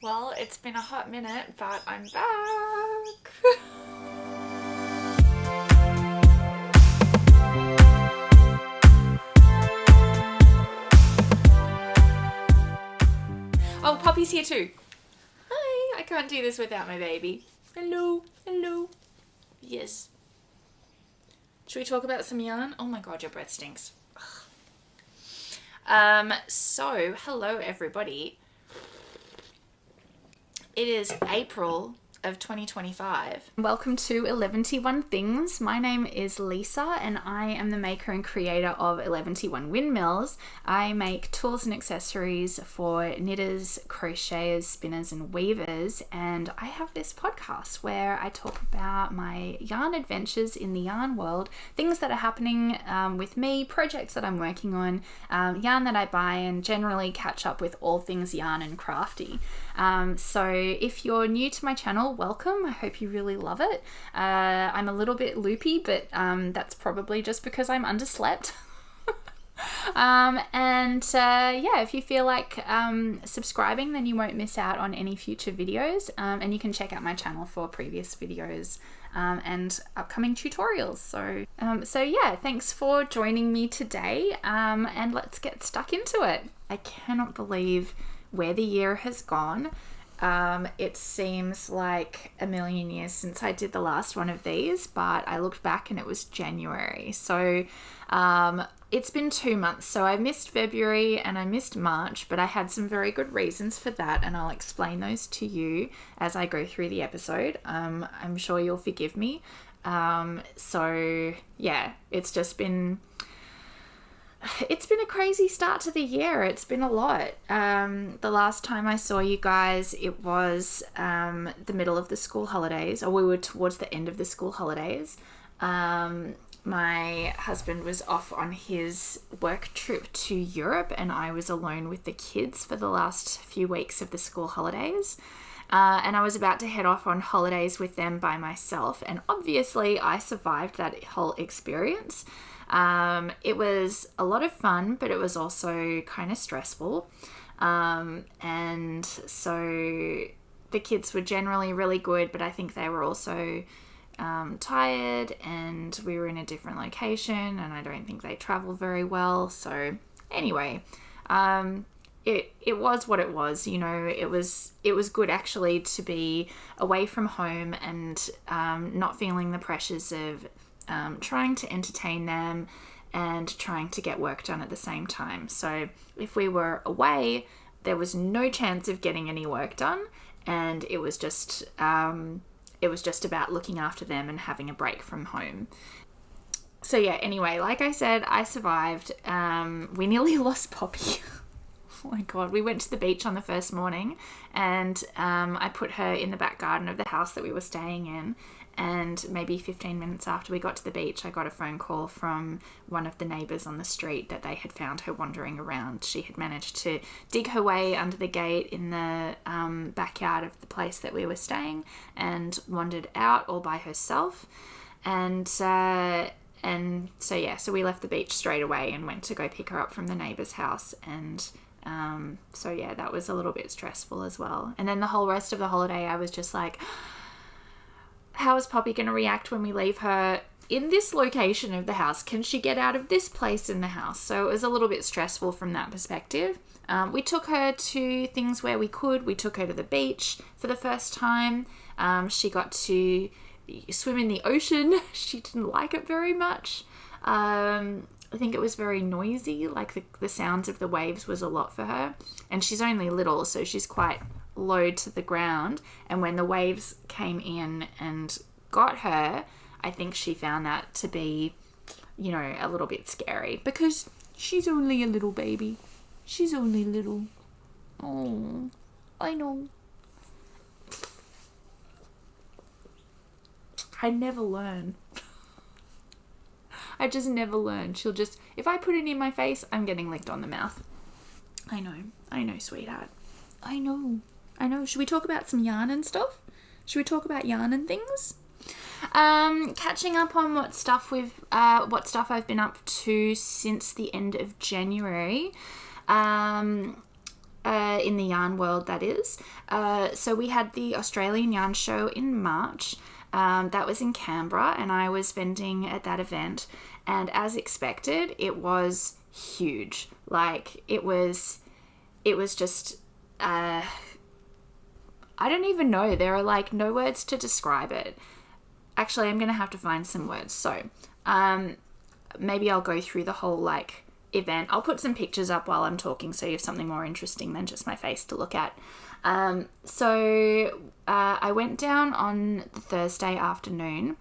Well, it's been a hot minute, but I'm back. Oh, Poppy's here too. Hi, I can't do this without my baby. Hello, hello. Yes. Should we talk about some yarn? Oh my god, your breath stinks. So, hello everybody. It is April of 2025. Welcome to EleventyOne Things. My name is Lisa and I am the maker and creator of EleventyOne Windmills. I make tools and accessories for knitters, crocheters, spinners and weavers, and I have this podcast where I talk about my yarn adventures in the yarn world, things that are happening with me, projects that I'm working on, yarn that I buy, and generally catch up with all things yarn and crafty. So if you're new to my channel, welcome. I hope you really love it. I'm a little bit loopy, but that's probably just because I'm underslept. If you feel like subscribing, then you won't miss out on any future videos, and you can check out my channel for previous videos and upcoming tutorials. So thanks for joining me today, and let's get stuck into it. I cannot believe where the year has gone. It seems like a million years since I did the last one of these, but I looked back and it was January. So it's been 2 months. So I missed February and I missed March, but I had some very good reasons for that, and I'll explain those to you as I go through the episode. I'm sure you'll forgive me. It's been a crazy start to the year. It's been a lot. The last time I saw you guys, it was the middle of the school holidays, or we were towards the end of the school holidays. My husband was off on his work trip to Europe, and I was alone with the kids for the last few weeks of the school holidays. And I was about to head off on holidays with them by myself, and obviously I survived that whole experience. It was a lot of fun, but it was also kind of stressful. And so the kids were generally really good, but I think they were also tired, and we were in a different location, and I don't think they travel very well. So anyway, it was what it was, you know. It was good actually to be away from home and not feeling the pressures of trying to entertain them and trying to get work done at the same time. So if we were away, there was no chance of getting any work done, and it was just about looking after them and having a break from home. So yeah, anyway, like I said, I survived. We nearly lost Poppy. Oh my god, we went to the beach on the first morning, and I put her in the back garden of the house that we were staying in, and maybe 15 minutes after we got to the beach, I got a phone call from one of the neighbours on the street that they had found her wandering around. She had managed to dig her way under the gate in the backyard of the place that we were staying and wandered out all by herself. So we left the beach straight away and went to go pick her up from the neighbour's house, and that was a little bit stressful as well. And then the whole rest of the holiday I was just like, how is Poppy going to react when we leave her in this location of the house? Can she get out of this place in the house? So it was a little bit stressful from that perspective. We took her to things where we could. We took her to the beach for the first time. She got to swim in the ocean. She didn't like it very much. I think it was very noisy, like the sounds of the waves was a lot for her. And she's only little, so she's quite low to the ground. And when the waves came in and got her, I think she found that to be, you know, a little bit scary, because she's only a little baby. She's only little. Oh, I know. I never learn. I just never learn. She'll just, if I put it in my face, I'm getting licked on the mouth. I know, sweetheart. I know. Should we talk about some yarn and stuff? Should we talk about yarn and things? Catching up on what stuff I've been up to since the end of January. in the yarn world, that is. So we had the Australian Yarn Show in March. That was in Canberra, and I was vending at that event. And as expected, it was huge. Like, it was just, I don't even know. There are like no words to describe it. Actually, I'm going to have to find some words. So, maybe I'll go through the whole like event. I'll put some pictures up while I'm talking so you have something more interesting than just my face to look at. I went down on the Thursday afternoon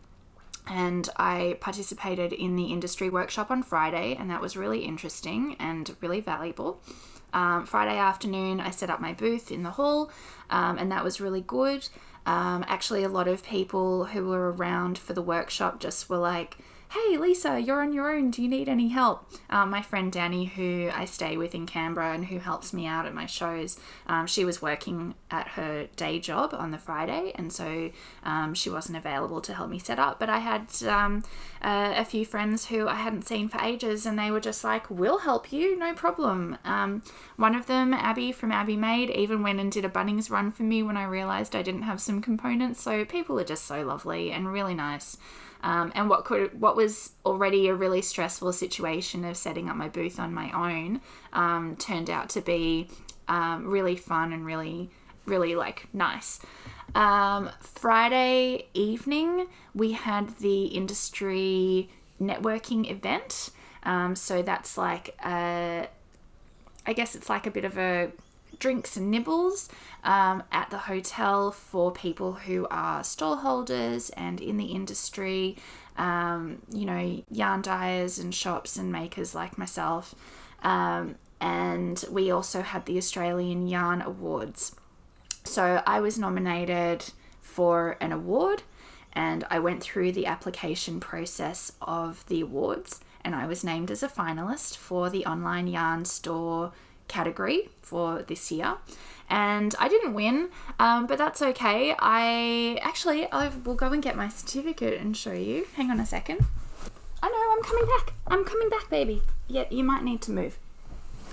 and I participated in the industry workshop on Friday, and that was really interesting and really valuable. Friday afternoon, I set up my booth in the hall, and that was really good. Actually, a lot of people who were around for the workshop just were like, "Hey Lisa, you're on your own. Do you need any help?" My friend Danny, who I stay with in Canberra and who helps me out at my shows, she was working at her day job on the Friday, and so she wasn't available to help me set up. But I had a few friends who I hadn't seen for ages, and they were just like, "We'll help you, no problem." One of them, Abby from Abby Made, even went and did a Bunnings run for me when I realised I didn't have some components. So people are just so lovely and really nice. And what was already a really stressful situation of setting up my booth on my own turned out to be really fun and really, really like nice. Friday evening, we had the industry networking event. So that's like, I guess it's like a bit of a drinks and nibbles at the hotel for people who are stall holders and in the industry, yarn dyers and shops and makers like myself. And we also had the Australian Yarn Awards. So I was nominated for an award, and I went through the application process of the awards, and I was named as a finalist for the online yarn store category for this year, and I didn't win, but that's okay. I will go and get my certificate and show you. Hang on a second. I know, I'm coming back, baby. Yeah, you might need to move.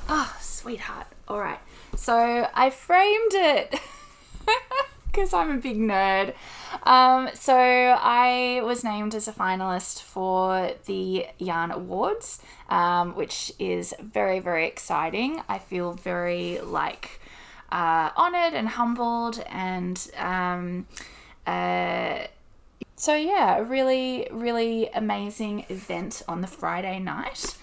Oh, sweetheart. All right, so I framed it because I'm a big nerd. So I was named as a finalist for the Yarn Awards, which is very, very exciting. I feel very honoured and humbled, and so yeah, a really, really amazing event on the Friday night.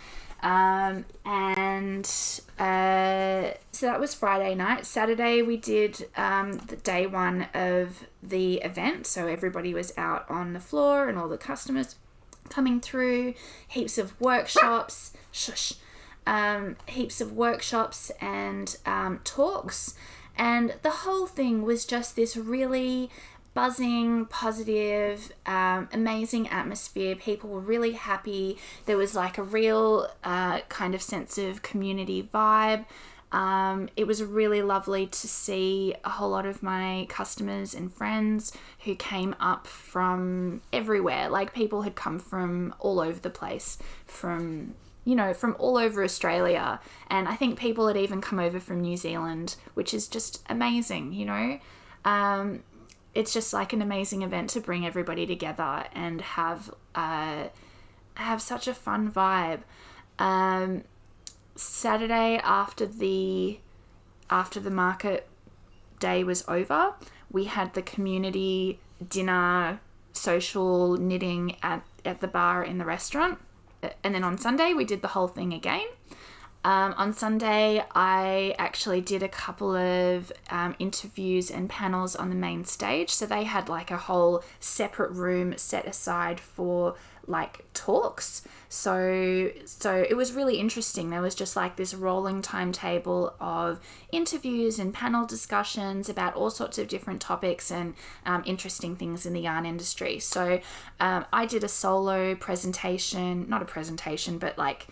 So that was Friday night. Saturday we did the day one of the event, so everybody was out on the floor and all the customers coming through, heaps of workshops, heaps of workshops and talks, and the whole thing was just this really buzzing, positive, amazing atmosphere. People were really happy. There was like a real kind of sense of community vibe. It was really lovely to see a whole lot of my customers and friends who came up from everywhere. Like, people had come from all over the place, from all over Australia. And I think people had even come over from New Zealand, which is just amazing, It's just like an amazing event to bring everybody together and have such a fun vibe. Saturday after the market day was over, we had the community dinner, social knitting at the bar in the restaurant. And then on Sunday, we did the whole thing again. On Sunday, I actually did a couple of interviews and panels on the main stage. So they had like a whole separate room set aside for like talks. So it was really interesting. There was just like this rolling timetable of interviews and panel discussions about all sorts of different topics and interesting things in the yarn industry. So I did a solo presentation, not a presentation, but like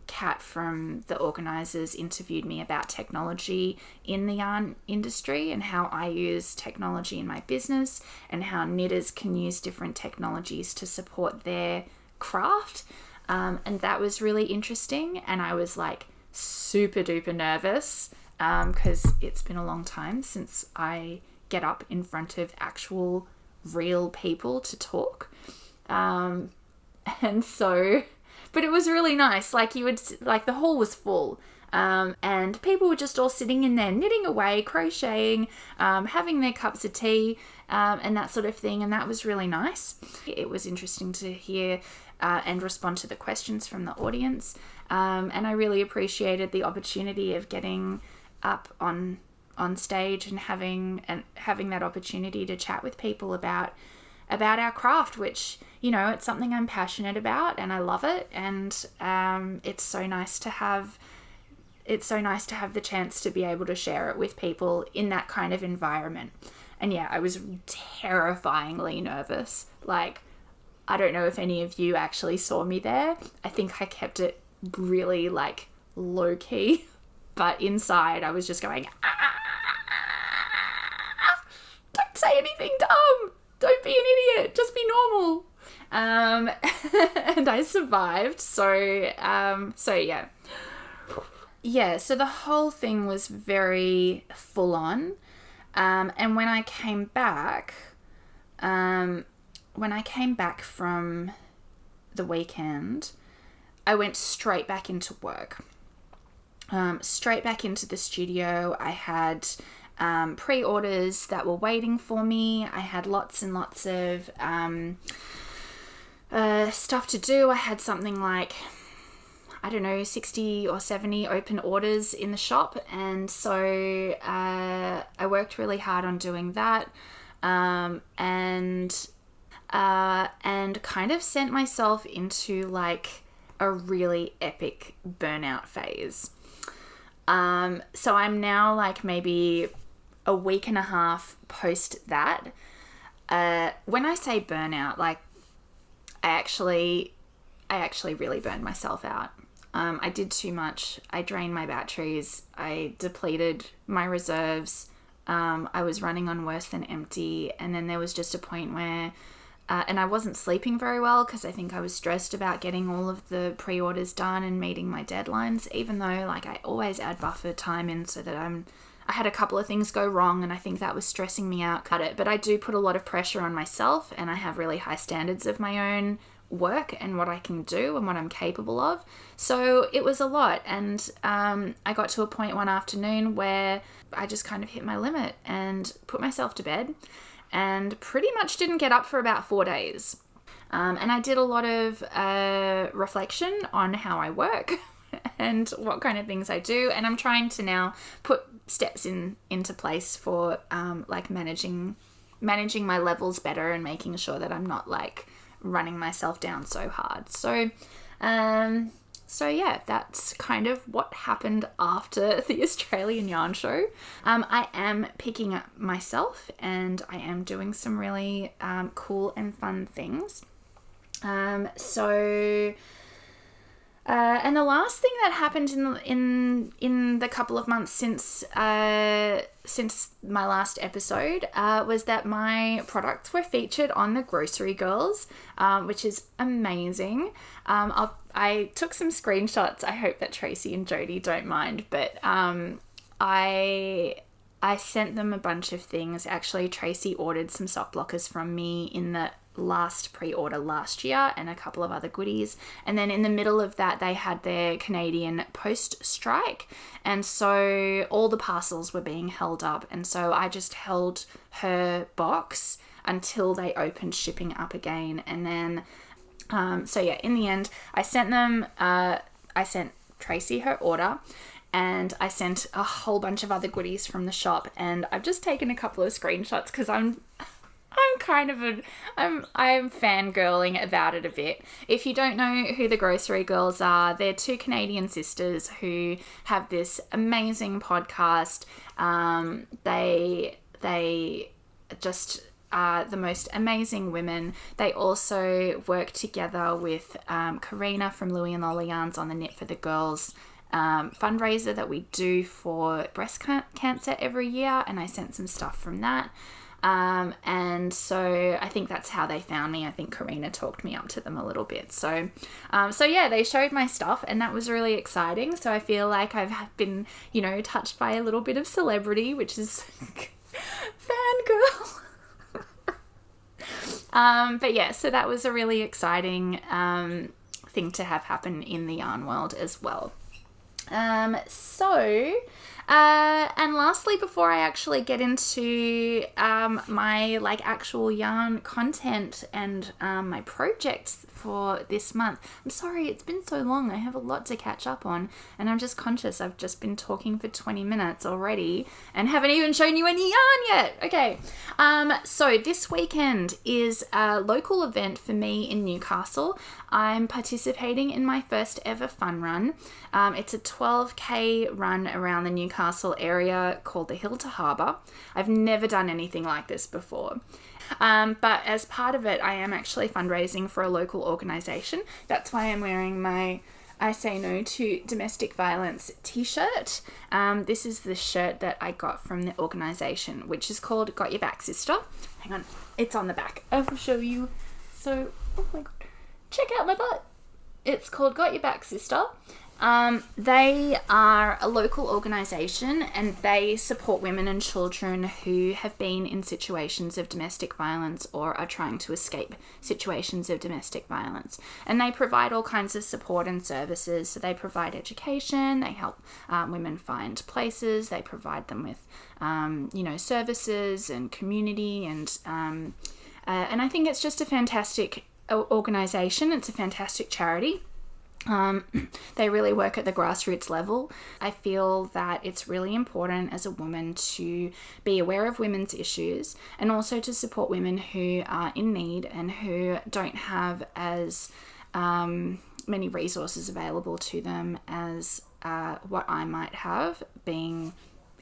Kat from the organisers interviewed me about technology in the yarn industry and how I use technology in my business and how knitters can use different technologies to support their craft. And that was really interesting. And I was like super duper nervous because it's been a long time since I get up in front of actual real people to talk. And so, but it was really nice. Like the hall was full. And people were just all sitting in there knitting away, crocheting, having their cups of tea, and that sort of thing. And that was really nice. It was interesting to hear and respond to the questions from the audience. And I really appreciated the opportunity of getting up on stage and having that opportunity to chat with people about our craft, which, you know, it's something I'm passionate about and I love it. And it's so nice to have the chance to be able to share it with people in that kind of environment. And yeah, I was terrifyingly nervous. Like, I don't know if any of you actually saw me there. I think I kept it really like low key, but inside I was just going, don't say anything dumb. Don't be an idiot. Just be normal. And I survived. So yeah. Yeah, so the whole thing was very full on. And when I came back from the weekend, I went straight back into work. Straight back into the studio. I had pre-orders that were waiting for me. I had lots and lots of stuff to do. I had something like, I don't know, 60 or 70 open orders in the shop. And so I worked really hard on doing that, and kind of sent myself into like a really epic burnout phase. So I'm now like maybe a week and a half post that. When I say burnout, like I actually really burned myself out. I did too much. I drained my batteries. I depleted my reserves. I was running on worse than empty. And then there was just a point where, and I wasn't sleeping very well because I think I was stressed about getting all of the pre-orders done and meeting my deadlines, even though like I always add buffer time in so that I had a couple of things go wrong, and I think that was stressing me out. But I do put a lot of pressure on myself, and I have really high standards of my own work and what I can do and what I'm capable of. So it was a lot. And I got to a point one afternoon where I just kind of hit my limit and put myself to bed and pretty much didn't get up for about 4 days. And I did a lot of reflection on how I work and what kind of things I do. And I'm trying to now put steps into place for like managing my levels better and making sure that I'm not like running myself down so hard. So yeah, that's kind of what happened after the Australian Yarn Show. I am picking up myself and I am doing some really cool and fun things. And the last thing that happened in the couple of months since my last episode was that my products were featured on the Grocery Girls, which is amazing. I took some screenshots. I hope that Tracy and Jody don't mind, but I sent them a bunch of things. Actually, Tracy ordered some sock blockers from me in the last pre-order last year and a couple of other goodies, and then in the middle of that they had their Canadian post strike, and so all the parcels were being held up, and so I just held her box until they opened shipping up again. And then so yeah, in the end I sent them I sent Tracy her order, and I sent a whole bunch of other goodies from the shop, and I've just taken a couple of screenshots because I'm fangirling about it a bit. If you don't know who the Grocery Girls are, they're two Canadian sisters who have this amazing podcast. They just are the most amazing women. They also work together with Karina from Louie and Lolly Yarns on the Knit for the Girls fundraiser that we do for breast cancer every year, and I sent some stuff from that. And so I think that's how they found me. I think Karina talked me up to them a little bit. So yeah, they showed my stuff, and that was really exciting. So I feel like I've been, touched by a little bit of celebrity, which is fangirl. But yeah, so that was a really exciting thing to have happen in the yarn world as well. And lastly, before I actually get into my actual yarn content and my projects for this month, I'm sorry it's been so long. I have a lot to catch up on, and I'm just conscious I've just been talking for 20 minutes already and haven't even shown you any yarn yet. Okay, so this weekend is a local event for me in Newcastle. I'm participating in my first ever fun run. It's a 12k run around the Newcastle area called the Hill to Harbour. I've never done anything like this before. But as part of it, I am actually fundraising for a local organisation. That's why I'm wearing my I Say No to Domestic Violence t-shirt. This is the shirt that I got from the organisation, which is called Got Your Back Sister. Hang on, it's on the back. I will show you. So, oh my god, check out my butt. It's called Got Your Back Sister. They are a local organisation, and they support women and children who have been in situations of domestic violence or are trying to escape situations of domestic violence. And they provide all kinds of support and services. So they provide education, they help women find places, they provide them with, services and community, and I think it's just a fantastic organisation. It's a fantastic charity. They really work at the grassroots level. I feel that it's really important as a woman to be aware of women's issues, and also to support women who are in need and who don't have as many resources available to them as what I might have, being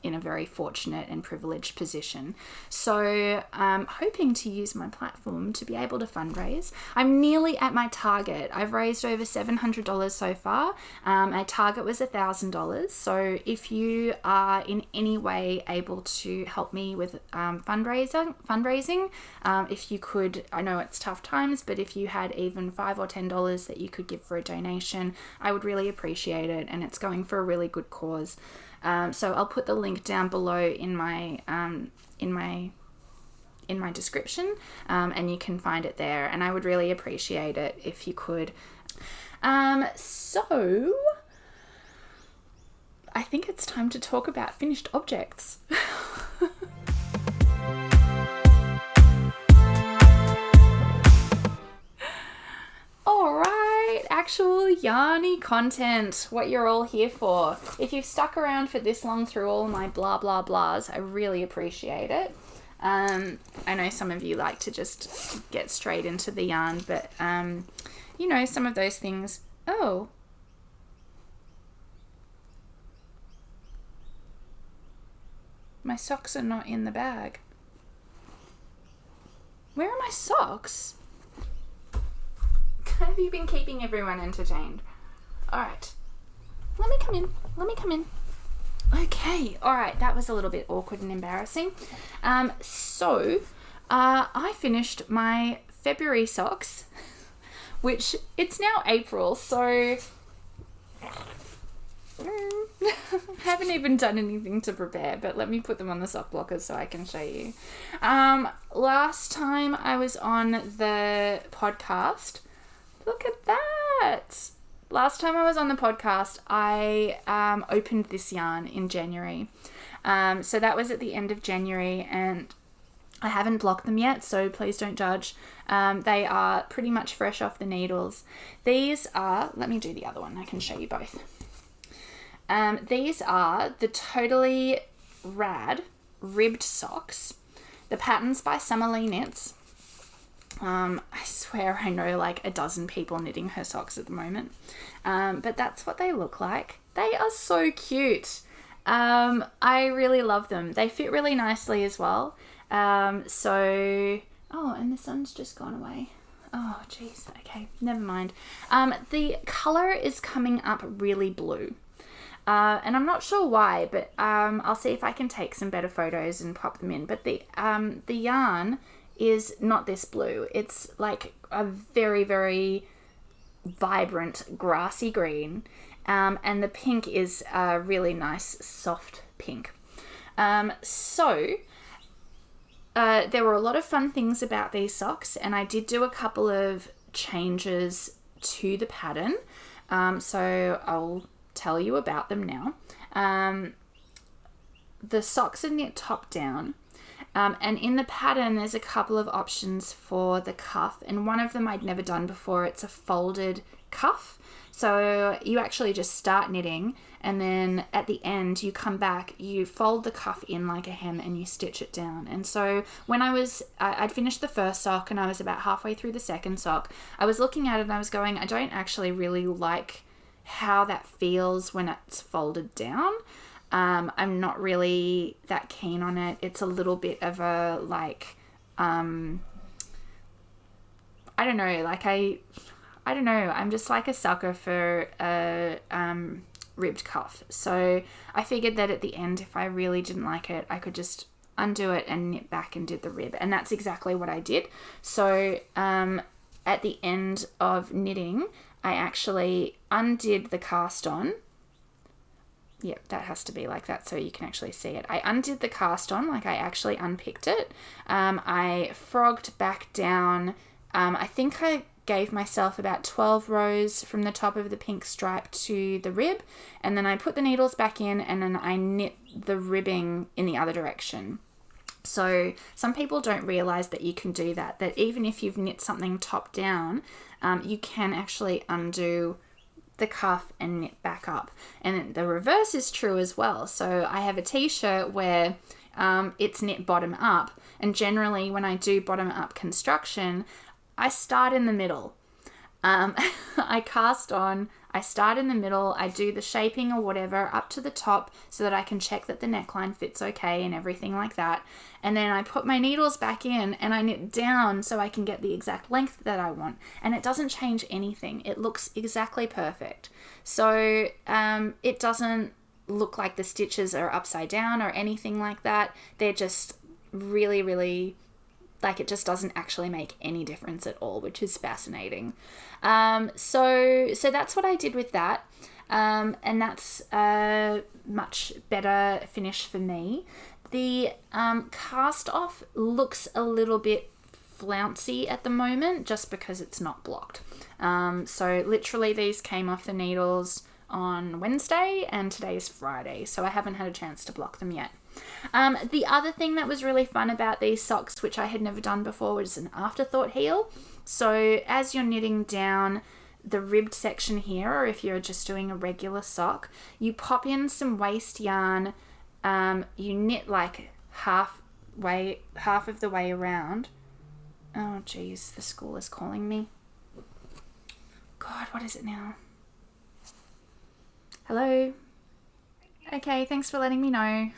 in a very fortunate and privileged position. So I'm hoping to use my platform to be able to fundraise. I'm nearly at my target. I've raised over $700 so far. My target was $1,000. So if you are in any way able to help me with fundraising, if you could, I know it's tough times, but if you had even $5 or $10 that you could give for a donation, I would really appreciate it. And it's going for a really good cause. So I'll put the link down below in my description, and you can find it there, and I would really appreciate it if you could. So I think it's time to talk about finished objects. Actual yarny content, what you're all here for. If you've stuck around for this long through all my blah blah blahs, I really appreciate it. I know some of you like to just get straight into the yarn, but some of those things. Oh, my socks are not in the bag. Where are my socks? Have you been keeping everyone entertained? Alright. Let me come in. Okay. Alright, that was a little bit awkward and embarrassing. So I finished my February socks, which it's now April, so haven't even done anything to prepare, but let me put them on the sock blockers so I can show you. Last time I was on the podcast, look at that. Last time I was on the podcast, I opened this yarn in January. So that was at the end of January, and I haven't blocked them yet, so please don't judge. They are pretty much fresh off the needles. These are, let me do the other one, I can show you both. These are the Totally Rad ribbed socks. The pattern's by Summer Lee Knits. I swear I know like a dozen people knitting her socks at the moment. But that's what they look like. They are so cute. I really love them. They fit really nicely as well. Oh, and the sun's just gone away. Oh, geez. Okay, never mind. The color is coming up really blue. And I'm not sure why, but I'll see if I can take some better photos and pop them in. But the yarn is not this blue. It's like a very, very vibrant grassy green. And the pink is a really nice soft pink. So there were a lot of fun things about these socks, and I did do a couple of changes to the pattern. So I'll tell you about them now. The socks are knit top down, and in the pattern there's a couple of options for the cuff, and one of them I'd never done before. It's a folded cuff, so you actually just start knitting, and then at the end you come back, you fold the cuff in like a hem, and you stitch it down. And so when I'd finished the first sock and I was about halfway through the second sock, I was looking at it and I was going, I don't actually really like how that feels when it's folded down. I'm not really that keen on it. It's a little bit of a I don't know, I don't know. I'm just like a sucker for a ribbed cuff. So I figured that at the end, if I really didn't like it, I could just undo it and knit back and did the rib. And that's exactly what I did. So at the end of knitting, I actually undid the cast on. Yep, that has to be like that so you can actually see it. I undid the cast on, like I actually unpicked it. I frogged back down. I think I gave myself about 12 rows from the top of the pink stripe to the rib, and then I put the needles back in, and then I knit the ribbing in the other direction. So some people don't realize that you can do that even if you've knit something top down, you can actually undo the cuff and knit back up. And the reverse is true as well. So I have a t-shirt where it's knit bottom up, and generally when I do bottom up construction, I start in the middle. I cast on, I start in the middle, I do the shaping or whatever up to the top so that I can check that the neckline fits okay and everything like that. And then I put my needles back in and I knit down so I can get the exact length that I want. And it doesn't change anything. It looks exactly perfect. So it doesn't look like the stitches are upside down or anything like that. They're just really, really, like, it just doesn't actually make any difference at all, which is fascinating. So that's what I did with that. And that's a much better finish for me. The cast off looks a little bit flouncy at the moment just because it's not blocked. So literally these came off the needles on Wednesday and today's Friday, so I haven't had a chance to block them yet. The other thing that was really fun about these socks, which I had never done before, was an afterthought heel. So as you're knitting down the ribbed section here, or if you're just doing a regular sock, you pop in some waste yarn, you knit like half of the way around. Oh geez, the school is calling me. God, what is it now? Hello? Okay, thanks for letting me know.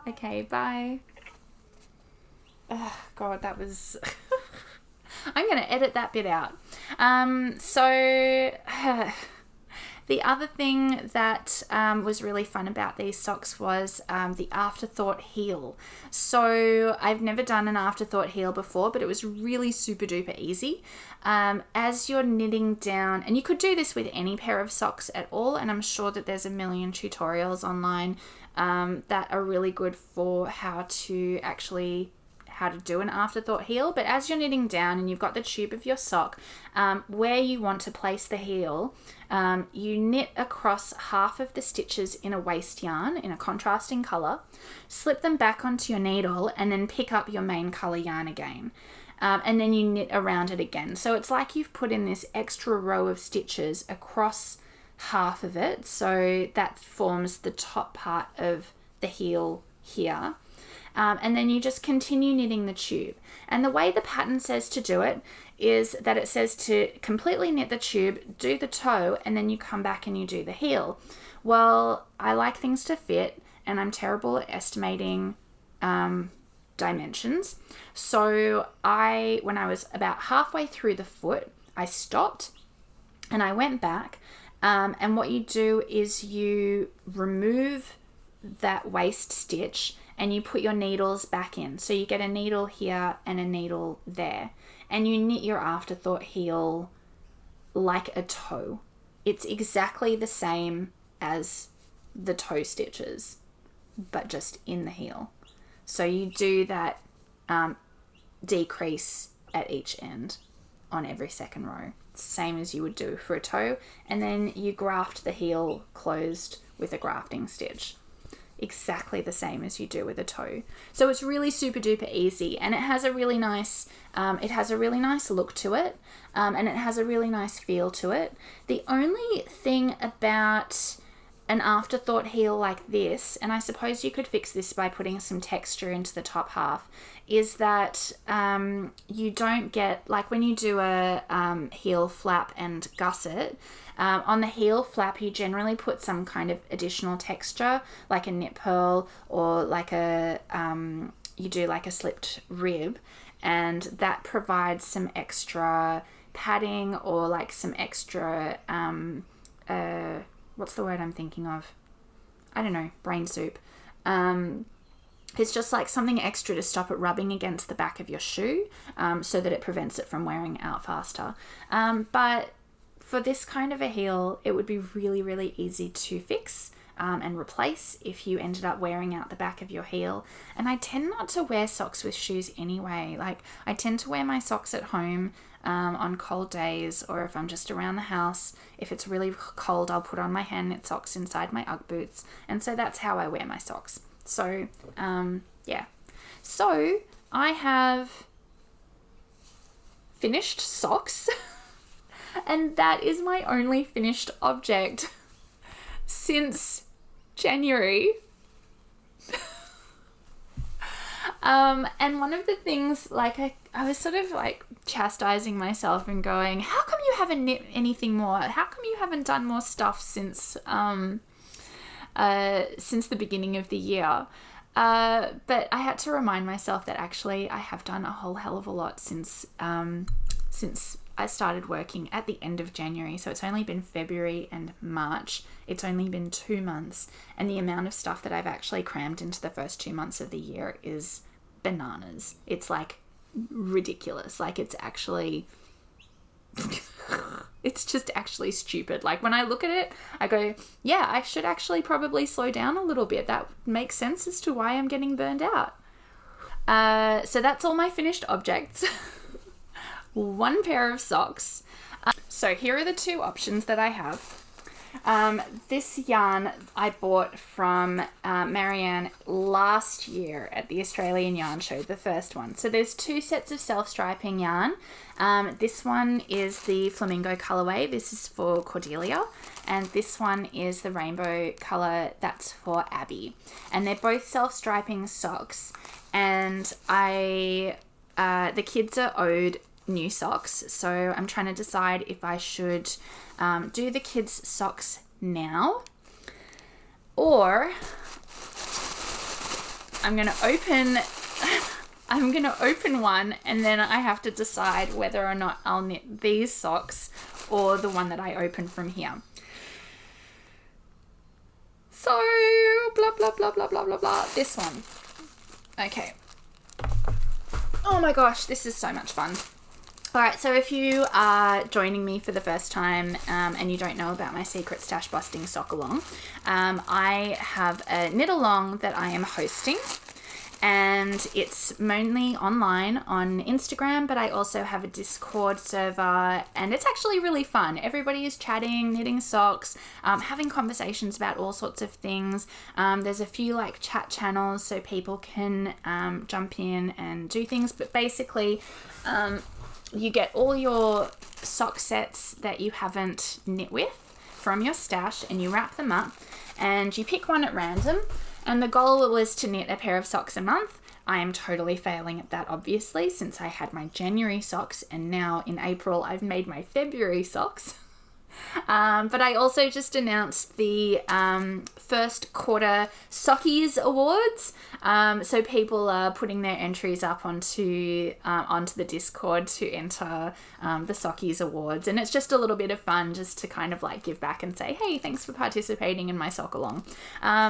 Okay, bye. Oh, God, that was... I'm going to edit that bit out. The other thing that was really fun about these socks was the afterthought heel. So I've never done an afterthought heel before, but it was really super duper easy. As you're knitting down, and you could do this with any pair of socks at all, and I'm sure that there's a million tutorials online that are really good for how to do an afterthought heel. But as you're knitting down and you've got the tube of your sock, where you want to place the heel, you knit across half of the stitches in a waste yarn in a contrasting colour, slip them back onto your needle, and then pick up your main colour yarn again. And then you knit around it again. So it's like you've put in this extra row of stitches across half of it. So that forms the top part of the heel here. And then you just continue knitting the tube. And the way the pattern says to do it is that it says to completely knit the tube, do the toe, and then you come back and you do the heel. Well, I like things to fit, and I'm terrible at estimating dimensions. So when I was about halfway through the foot, I stopped and I went back And what you do is you remove that waist stitch and you put your needles back in. So you get a needle here and a needle there. And you knit your afterthought heel like a toe. It's exactly the same as the toe stitches, but just in the heel. So you do that decrease at each end on every second row, same as you would do for a toe, and then you graft the heel closed with a grafting stitch, exactly the same as you do with a toe. So it's really super duper easy, and it has a really nice look to it, and it has a really nice feel to it. The only thing about an afterthought heel like this, and I suppose you could fix this by putting some texture into the top half, is that you don't get, like when you do a heel flap and gusset, on the heel flap you generally put some kind of additional texture, like a knit purl, or like you do like a slipped rib, and that provides some extra padding, or like some extra what's the word I'm thinking of? I don't know, brain soup. It's just like something extra to stop it rubbing against the back of your shoe, so that it prevents it from wearing out faster. But for this kind of a heel, it would be really, really easy to fix and replace if you ended up wearing out the back of your heel. And I tend not to wear socks with shoes anyway. Like, I tend to wear my socks at home on cold days, or if I'm just around the house. If it's really cold, I'll put on my hand knit socks inside my Ugg boots, and so that's how I wear my socks. So yeah, so I have finished socks and that is my only finished object since January. And one of the things, like, I was sort of like chastising myself and going, how come you haven't knit anything more? How come you haven't done more stuff since the beginning of the year? But I had to remind myself that actually I have done a whole hell of a lot since I started working at the end of January. So it's only been February and March. It's only been 2 months. And the amount of stuff that I've actually crammed into the first 2 months of the year is bananas. It's like ridiculous. Like, it's actually... it's just actually stupid. Like, when I look at it, I go, yeah, I should actually probably slow down a little bit. That makes sense as to why I'm getting burned out. So that's all my finished objects. One pair of socks. So here are the two options that I have. This yarn I bought from Marianne last year at the Australian Yarn Show, the first one. So there's two sets of self-striping yarn. This one is the flamingo colorway. This is for Cordelia. And this one is the rainbow color. That's for Abby. And they're both self-striping socks. And the kids are owed new socks, so I'm trying to decide if I should do the kids' socks now, or I'm gonna open one and then I have to decide whether or not I'll knit these socks or the one that I open from here. So blah blah blah blah blah blah blah. This one. Okay. Oh my gosh, this is so much fun. Alright, so if you are joining me for the first time and you don't know about my secret stash busting sock along, I have a knit along that I am hosting, and it's mainly online on Instagram, but I also have a Discord server, and it's actually really fun. Everybody is chatting, knitting socks, having conversations about all sorts of things. There's a few like chat channels so people can jump in and do things, but basically you get all your sock sets that you haven't knit with from your stash, and you wrap them up and you pick one at random, and the goal was to knit a pair of socks a month. I am totally failing at that, obviously, since I had my January socks, and now in April I've made my February socks. But I also just announced the first quarter Sockies Awards. So people are putting their entries up onto the Discord to enter the Sockies Awards. And it's just a little bit of fun just to kind of like give back and say, hey, thanks for participating in my sock along.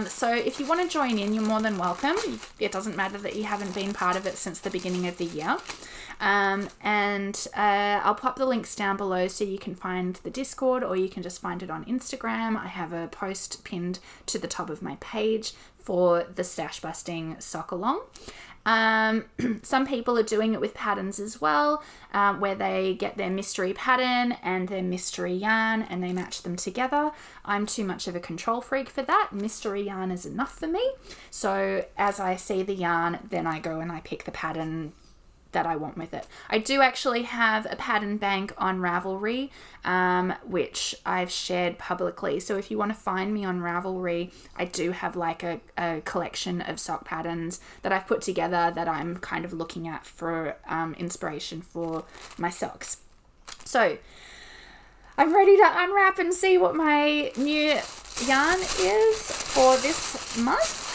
So if you want to join in, you're more than welcome. It doesn't matter that you haven't been part of it since the beginning of the year. I'll pop the links down below so you can find the Discord, or you can just find it on Instagram. I have a post pinned to the top of my page for the stash busting sock along. Some people are doing it with patterns as well, where they get their mystery pattern and their mystery yarn and they match them together. I'm too much of a control freak for that. Mystery yarn is enough for me. So as I see the yarn, then I go and I pick the pattern that I want with it. I do actually have a pattern bank on Ravelry, which I've shared publicly. So if you want to find me on Ravelry, I do have like a collection of sock patterns that I've put together that I'm kind of looking at for inspiration for my socks. So I'm ready to unwrap and see what my new yarn is for this month.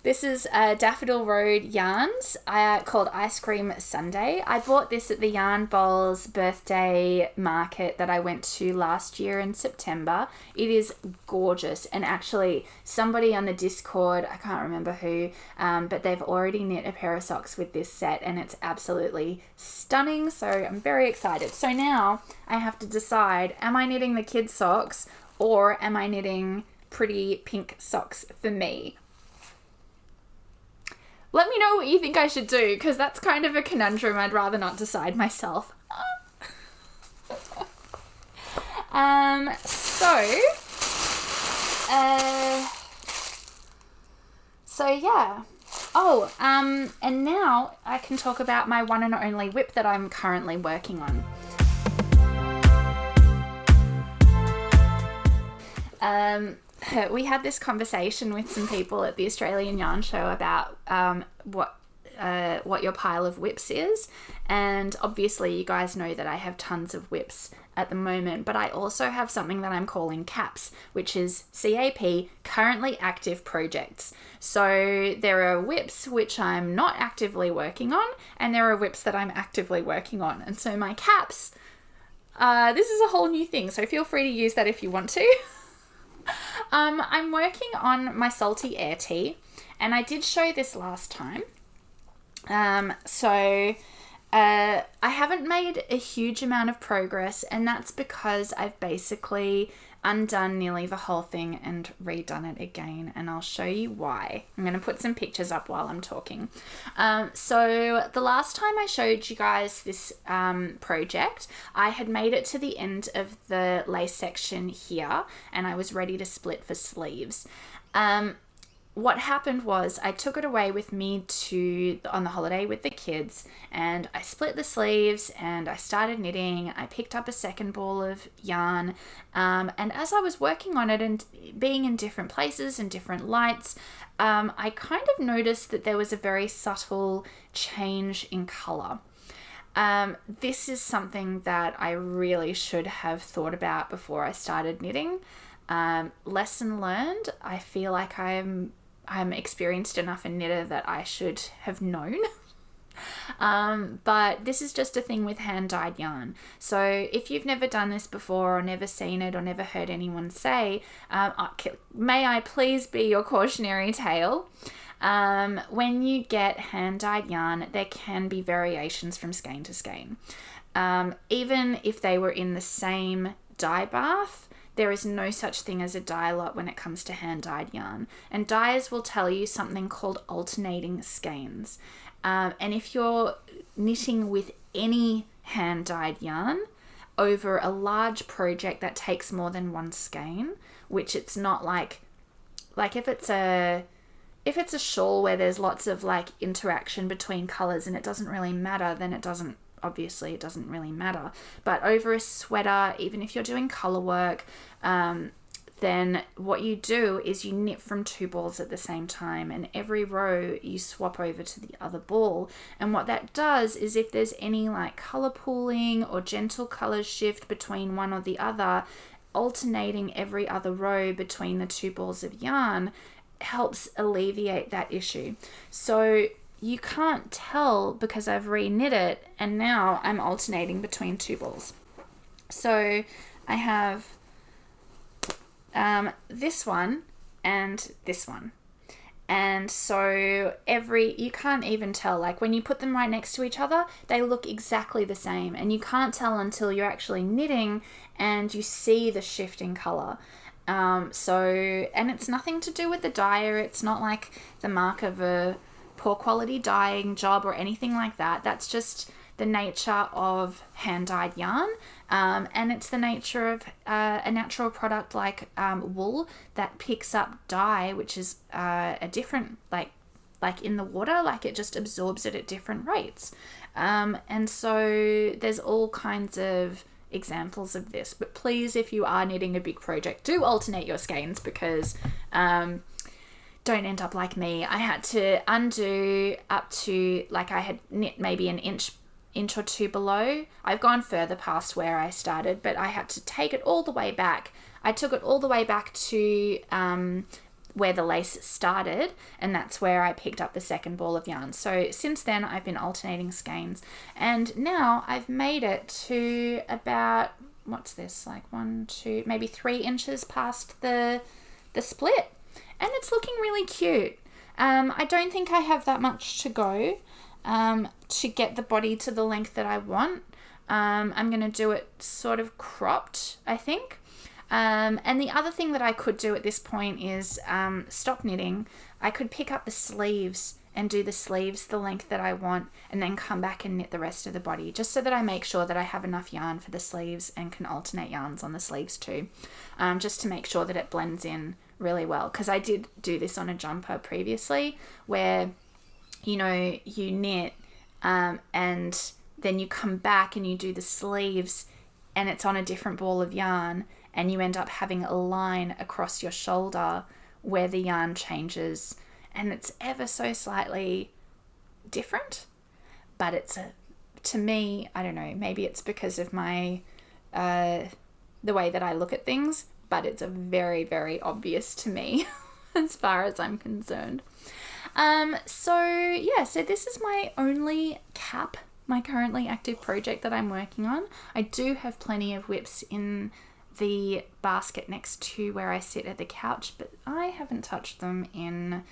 This is Daffodil Road yarns called Ice Cream Sundae. I bought this at the Yarn Bowls birthday market that I went to last year in September. It is gorgeous, and actually somebody on the Discord, I can't remember who, but they've already knit a pair of socks with this set and it's absolutely stunning, so I'm very excited. So now I have to decide, am I knitting the kids' socks or am I knitting pretty pink socks for me? Let me know what you think I should do, because that's kind of a conundrum I'd rather not decide myself. So yeah. Oh, and now I can talk about my one and only whip that I'm currently working on. We had this conversation with some people at the Australian Yarn Show about what your pile of whips is, and obviously you guys know that I have tons of whips at the moment, but I also have something that I'm calling CAPs, which is CAP, currently active projects. So there are whips which I'm not actively working on, and there are whips that I'm actively working on. And so my CAPs, this is a whole new thing, so feel free to use that if you want to. I'm working on my salty air tea, and I did show this last time. I haven't made a huge amount of progress, and that's because I've basically undone nearly the whole thing and redone it again, and I'll show you why. I'm going to put some pictures up while I'm talking. So the last time I showed you guys this project, I had made it to the end of the lace section here, and I was ready to split for sleeves. What happened was I took it away with me on the holiday with the kids, and I split the sleeves and I started knitting. I picked up a second ball of yarn, and as I was working on it and being in different places and different lights, I kind of noticed that there was a very subtle change in color. This is something that I really should have thought about before I started knitting. Lesson learned. I feel like I'm experienced enough a knitter that I should have known. But this is just a thing with hand-dyed yarn. So if you've never done this before or never seen it or never heard anyone say, may I please be your cautionary tale. When you get hand-dyed yarn, there can be variations from skein to skein. Even if they were in the same dye bath, there is no such thing as a dye lot when it comes to hand-dyed yarn. And dyers will tell you something called alternating skeins. And if you're knitting with any hand-dyed yarn over a large project that takes more than one skein, which it's not like if it's a shawl where there's lots of like interaction between colors and it doesn't really matter, then it doesn't really matter. But over a sweater, even if you're doing color work, then what you do is you knit from 2 balls at the same time, and every row you swap over to the other ball. And what that does is if there's any like color pooling or gentle color shift between one or the other, alternating every other row between the 2 balls of yarn helps alleviate that issue. So you can't tell because I've re-knit it and now I'm alternating between 2 balls. So I have this one and this one. And so you can't even tell, like when you put them right next to each other, they look exactly the same, and you can't tell until you're actually knitting and you see the shift in color. And it's nothing to do with the dyer. It's not like the mark of a poor quality dyeing job or anything like that. That's just the nature of hand-dyed yarn, and it's the nature of a natural product like wool that picks up dye, which is a different, like in the water, like it just absorbs it at different rates. And so there's all kinds of examples of this. But please, if you are knitting a big project, do alternate your skeins, because don't end up like me. I had to undo up to, like, I had knit maybe an inch or 2 below. I've gone further past where I started, but I had to take it all the way back. I took it all the way back to where the lace started, and that's where I picked up the second ball of yarn. So since then I've been alternating skeins, and now I've made it to about, what's this, like 1, 2, maybe 3 inches past the split, and it's looking really cute. I don't think I have that much to go to get the body to the length that I want. I'm going to do it sort of cropped, I think. And the other thing that I could do at this point is stop knitting. I could pick up the sleeves and do the sleeves the length that I want, and then come back and knit the rest of the body, just so that I make sure that I have enough yarn for the sleeves and can alternate yarns on the sleeves too, just to make sure that it blends in really well. Because I did do this on a jumper previously where, you know, you knit and then you come back and you do the sleeves and it's on a different ball of yarn, and you end up having a line across your shoulder where the yarn changes, and it's ever so slightly different. But it's to me, I don't know, maybe it's because of my the way that I look at things, but it's a very, very obvious to me as far as I'm concerned. So this is my only cap, my currently active project that I'm working on. I do have plenty of whips in the basket next to where I sit at the couch, but I haven't touched them in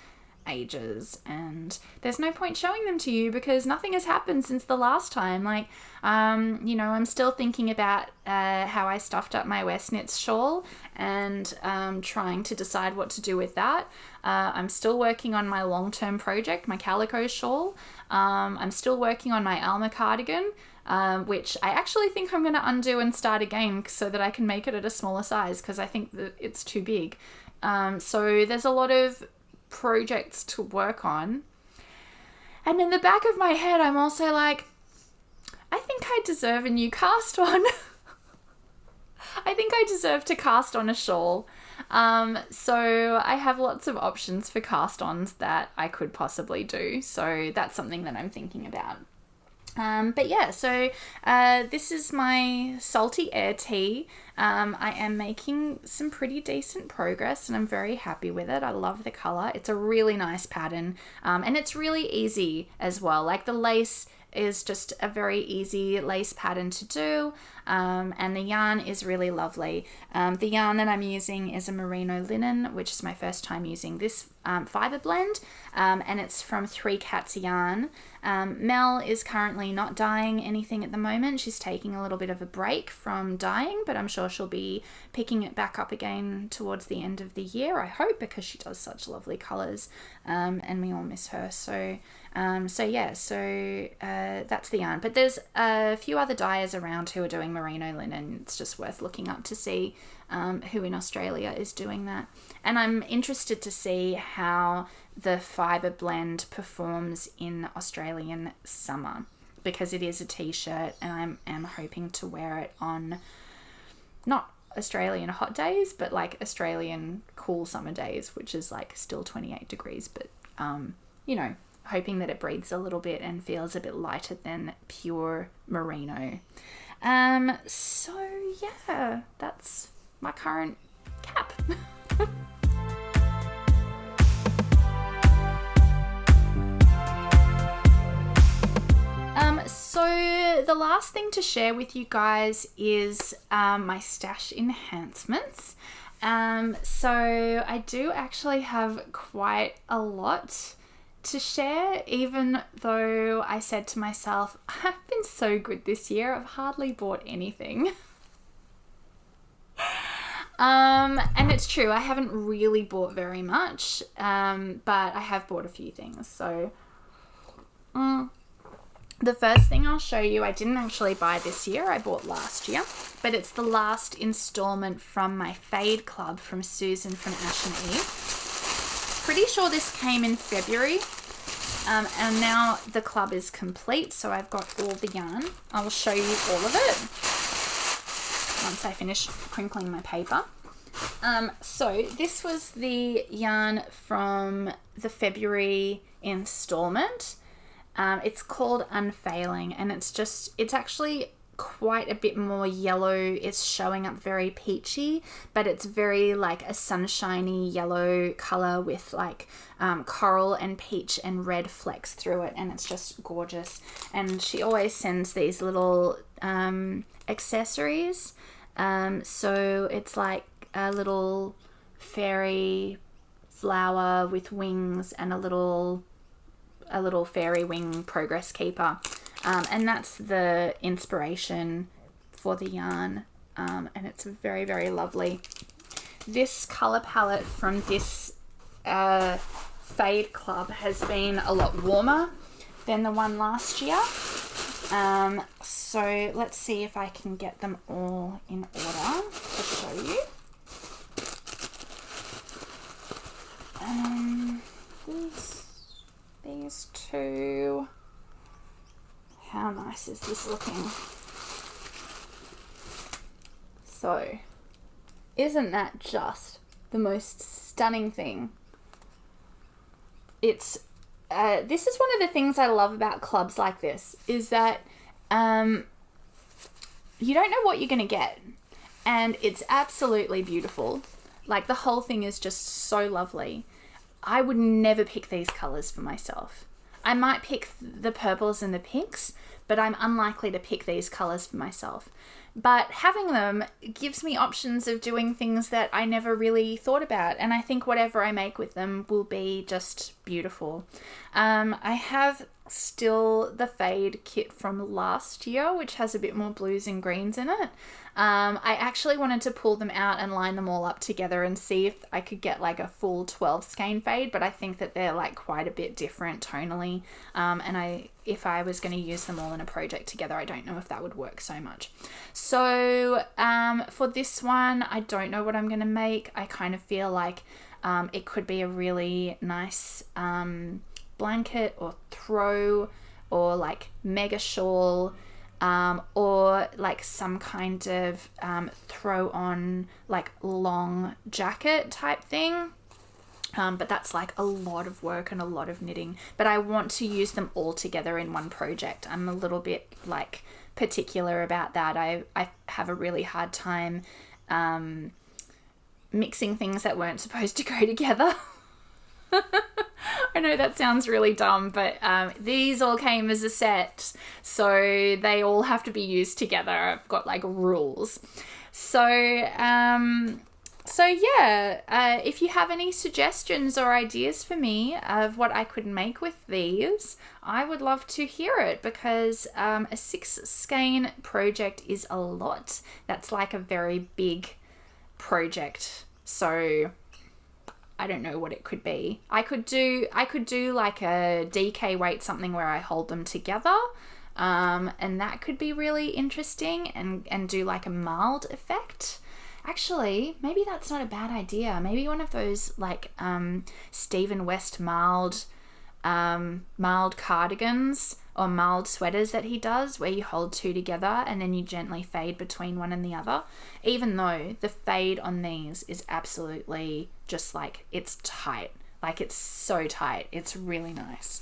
ages, and there's no point showing them to you because nothing has happened since the last time. Like, I'm still thinking about how I stuffed up my West Knits shawl and trying to decide what to do with that. I'm still working on my long-term project, my calico shawl. I'm still working on my Alma cardigan, which I actually think I'm going to undo and start again so that I can make it at a smaller size, because I think that it's too big. So there's a lot of projects to work on. And in the back of my head, I'm also like, I think I deserve a new cast on. I think I deserve to cast on a shawl. So I have lots of options for cast-ons that I could possibly do. So that's something that I'm thinking about. So this is my salty air tea. I am making some pretty decent progress and I'm very happy with it. I love the color. It's a really nice pattern, and it's really easy as well. Like, the lace is just a very easy lace pattern to do, and the yarn is really lovely. The yarn that I'm using is a Merino linen, which is my first time using this fiber blend, and it's from 3 Cats Yarn. Mel is currently not dyeing anything at the moment. She's taking a little bit of a break from dyeing, but I'm sure she'll be picking it back up again towards the end of the year, I hope, because she does such lovely colours, and we all miss her. So that's the yarn. But there's a few other dyers around who are doing merino linen. It's just worth looking up to see who in Australia is doing that. And I'm interested to see how the fibre blend performs in Australian summer, because it is a t-shirt and I am hoping to wear it on, not Australian hot days, but like Australian cool summer days, which is like still 28 degrees, but hoping that it breathes a little bit and feels a bit lighter than pure merino. So yeah, that's my current cap. So the last thing to share with you guys is my stash enhancements. So I do actually have quite a lot to share, even though I said to myself, I've been so good this year, I've hardly bought anything. And it's true, I haven't really bought very much, but I have bought a few things. So the first thing I'll show you, I didn't actually buy this year, I bought last year, but it's the last installment from my Fade Club from Susan from Ash and Eve. Pretty sure this came in February, and now the club is complete, so I've got all the yarn. I will show you all of it once I finish crinkling my paper. So this was the yarn from the February installment. It's called Unfailing, and it's actually quite a bit more yellow. It's showing up very peachy, but it's very like a sunshiny yellow color with like coral and peach and red flecks through it, and it's just gorgeous. And she always sends these little accessories. So it's like a little fairy flower with wings and a little fairy wing progress keeper, and that's the inspiration for the yarn, and it's very, very lovely. This color palette from this Fade Club has been a lot warmer than the one last year, so let's see if I can get them all in order to show you. These two. How nice is this looking? So, isn't that just the most stunning thing? It's this is one of the things I love about clubs like this, is that you don't know what you're going to get, and it's absolutely beautiful. Like, the whole thing is just so lovely. I would never pick these colours for myself. I might pick the purples and the pinks, but I'm unlikely to pick these colours for myself. But having them gives me options of doing things that I never really thought about, and I think whatever I make with them will be just beautiful. I have still the Fade kit from last year, which has a bit more blues and greens in it. I actually wanted to pull them out and line them all up together and see if I could get like a full 12 skein fade, but I think that they're like quite a bit different tonally, and if I was going to use them all in a project together, I don't know if that would work so much. So for this one, I don't know what I'm going to make. I kind of feel like it could be a really nice blanket or throw, or like mega shawl, or like some kind of throw on like long jacket type thing. But that's like a lot of work and a lot of knitting, but I want to use them all together in one project. I'm a little bit like particular about that. I have a really hard time mixing things that weren't supposed to go together. I know that sounds really dumb, but these all came as a set, so they all have to be used together. I've got like rules. So yeah, if you have any suggestions or ideas for me of what I could make with these, I would love to hear it, because a 6 skein project is a lot. That's like a very big project. So I don't know what it could be. I could do like a DK weight, something where I hold them together, and that could be really interesting, and do like a mild effect. Actually, maybe that's not a bad idea. Maybe one of those like Stephen West mild cardigans or mild sweaters that he does, where you hold two together and then you gently fade between one and the other, even though the fade on these is absolutely just like, it's tight. Like, it's so tight. It's really nice.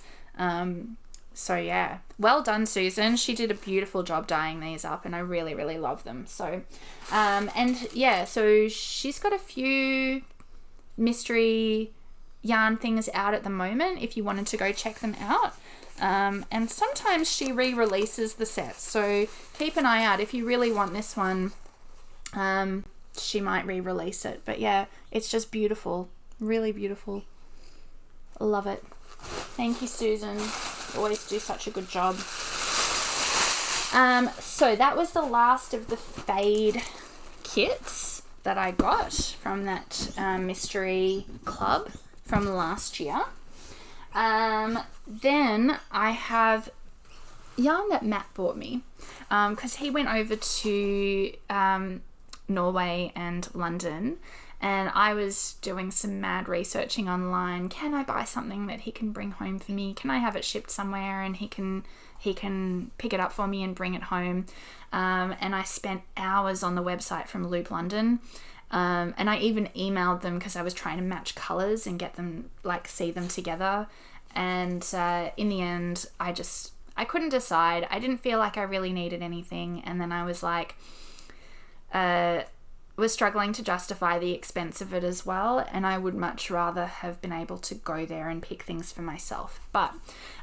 So yeah, well done, Susan. She did a beautiful job dyeing these up, and I really, really love them. So, and yeah, so she's got a few mystery yarn things out at the moment if you wanted to go check them out. And sometimes she re-releases the sets, so keep an eye out. If you really want this one, she might re-release it. But yeah, it's just beautiful. Really beautiful. Love it. Thank you, Susan. Always do such a good job. So that was the last of the fade kits that I got from that mystery club from last year. Then I have yarn that Matt bought me, because he went over to Norway and London, and I was doing some mad researching online. Can I buy something that he can bring home for me? Can I have it shipped somewhere and he can pick it up for me and bring it home? And I spent hours on the website from Loop London. And I even emailed them because I was trying to match colours and get them, like, see them together. And in the end, I couldn't decide. I didn't feel like I really needed anything. And then I was like, was struggling to justify the expense of it as well. And I would much rather have been able to go there and pick things for myself. But,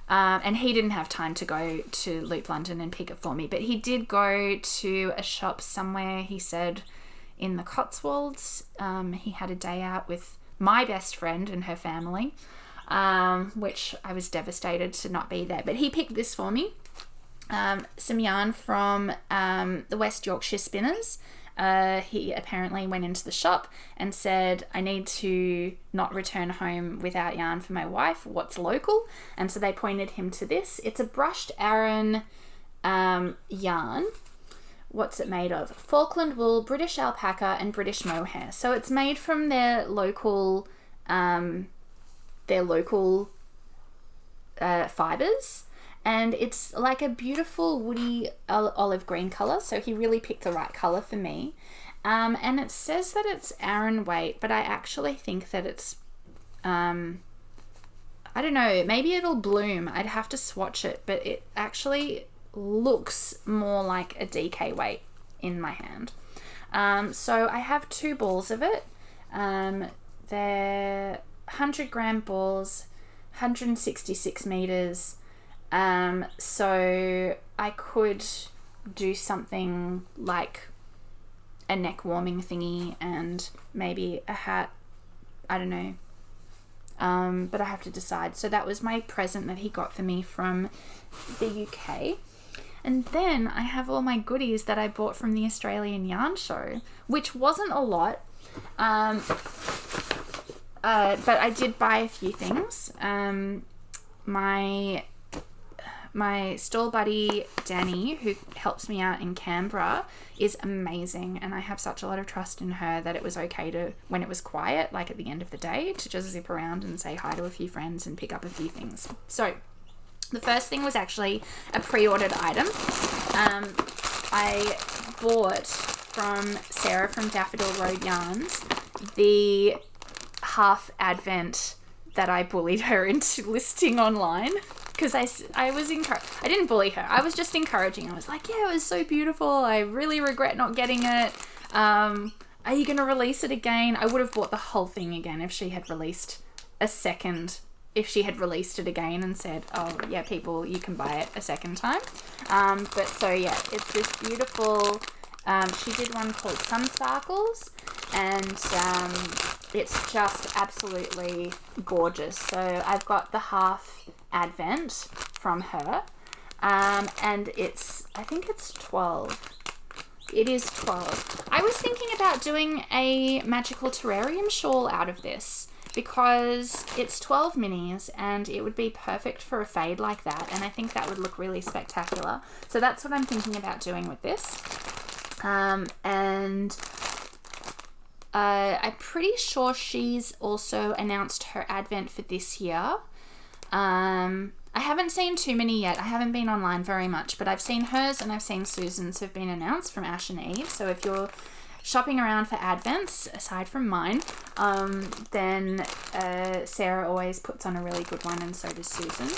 and he didn't have time to go to Loop London and pick it for me. But he did go to a shop somewhere, he said, in the Cotswolds. He had a day out with my best friend and her family, which I was devastated to not be there. But he picked this for me. Some yarn from the West Yorkshire Spinners. He apparently went into the shop and said, I need to not return home without yarn for my wife. What's local? And so they pointed him to this. It's a brushed Aran yarn. What's it made of? Falkland wool, British alpaca, and British mohair. So it's made from their local fibers, and it's like a beautiful woody olive green color. So he really picked the right color for me. And it says that it's Aran weight, but I actually think that it's I don't know, maybe it'll bloom. I'd have to swatch it, but it actually looks more like a DK weight in my hand. So I have 2 balls of it. They're 100-gram balls, 166 meters. So I could do something like a neck warming thingy and maybe a hat. I don't know. But I have to decide. So that was my present that he got for me from the UK. And then I have all my goodies that I bought from the Australian Yarn Show, which wasn't a lot. But I did buy a few things. My stall buddy Danny, who helps me out in Canberra, is amazing, and I have such a lot of trust in her that it was okay to, when it was quiet, like at the end of the day, to just zip around and say hi to a few friends and pick up a few things. So the first thing was actually a pre-ordered item. I bought from Sarah from Daffodil Road Yarns the half advent that I bullied her into listing online, because I was I didn't bully her, I was just encouraging. I was like, yeah, it was so beautiful, I really regret not getting it. Are you going to release it again? I would have bought the whole thing again if she had released it again and said, oh yeah, people, you can buy it a second time. But so yeah, it's this beautiful, she did one called Sun Sparkles, and it's just absolutely gorgeous. So I've got the half advent from her, and I think it's 12. It is 12. I was thinking about doing a magical terrarium shawl out of this, because it's 12 minis and it would be perfect for a fade like that, and I think that would look really spectacular. So that's what I'm thinking about doing with this. And I'm pretty sure she's also announced her advent for this year. I haven't seen too many yet. I haven't been online very much, but I've seen hers and I've seen Susan's have been announced from Ash and Eve. So if you're shopping around for Advents, aside from mine, then Sarah always puts on a really good one, and so does Susan.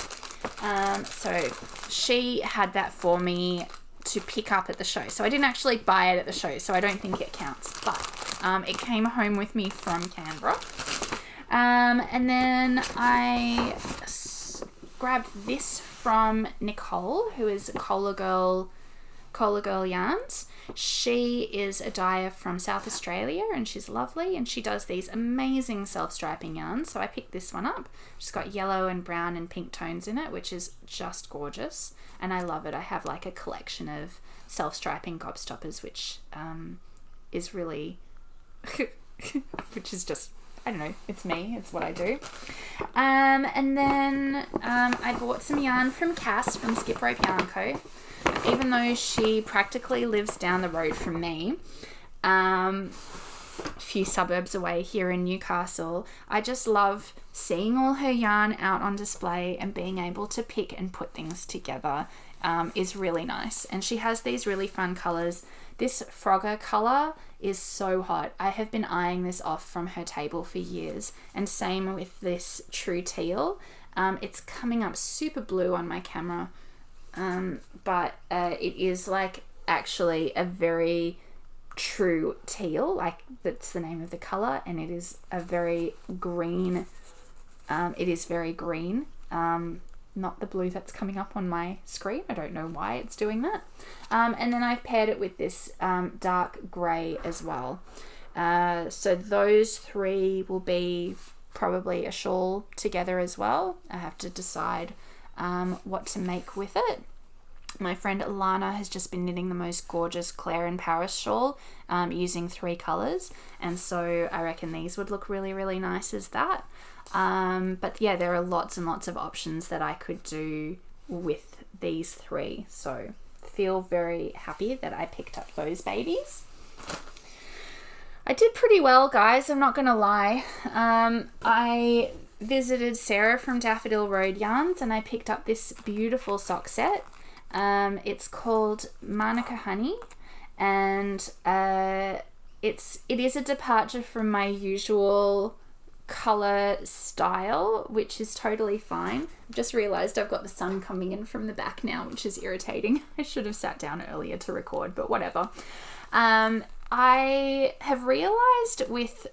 So she had that for me to pick up at the show. So I didn't actually buy it at the show, so I don't think it counts. But it came home with me from Canberra. And then I grabbed this from Nicole, who is Cola Girl Yarns. She is a dyer from South Australia, and she's lovely, and she does these amazing self-striping yarns. So I picked this one up. She's got yellow and brown and pink tones in it, which is just gorgeous, and I love it. I have like a collection of self-striping gobstoppers, which is really which is just, I don't know, it's me, it's what I do. And then I bought some yarn from Cass from Skip Rope Yarn Co. Even though she practically lives down the road from me, a few suburbs away here in Newcastle, I just love seeing all her yarn out on display, and being able to pick and put things together is really nice. And she has these really fun colours. This Frogger colour is so hot. I have been eyeing this off from her table for years, and same with this True Teal. It's coming up super blue on my camera, but it is like actually a very true teal, like that's the name of the colour, and it is a very green, it is very green, not the blue that's coming up on my screen. I don't know why it's doing that. And then I've paired it with this dark grey as well. So those three will be probably a shawl together as well. I have to decide what to make with it. My friend Alana has just been knitting the most gorgeous Claire and Paris shawl using 3 colours, and so I reckon these would look really, really nice as that. But yeah, there are lots and lots of options that I could do with these 3, so feel very happy that I picked up those babies. I did pretty well, guys, I'm not gonna lie. I visited Sarah from Daffodil Road Yarns, and I picked up this beautiful sock set. It's called Manuka Honey, and it is a departure from my usual color style, which is totally fine. I've just realized I've got the sun coming in from the back now, which is irritating. I should have sat down earlier to record, but whatever. I have realized with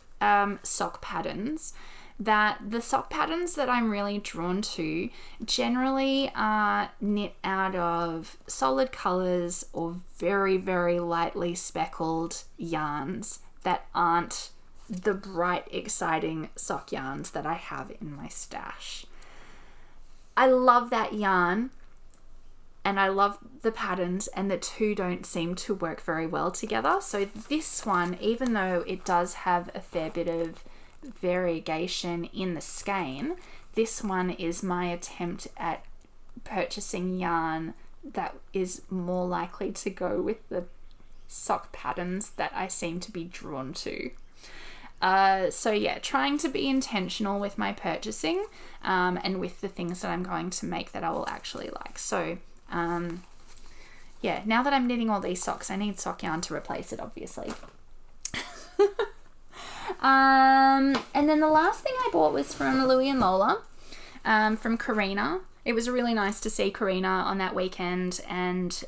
sock patterns that the sock patterns that I'm really drawn to generally are knit out of solid colors or very, very lightly speckled yarns that aren't the bright, exciting sock yarns that I have in my stash. I love that yarn, and I love the patterns, and the two don't seem to work very well together. So this one, even though it does have a fair bit of variegation in the skein, this one is my attempt at purchasing yarn that is more likely to go with the sock patterns that I seem to be drawn to. So yeah, trying to be intentional with my purchasing and with the things that I'm going to make that I will actually like. So yeah, now that I'm knitting all these socks, I need sock yarn to replace it, obviously. And then the last thing I bought was from Louie and Lola, from Karina. It was really nice to see Karina on that weekend, and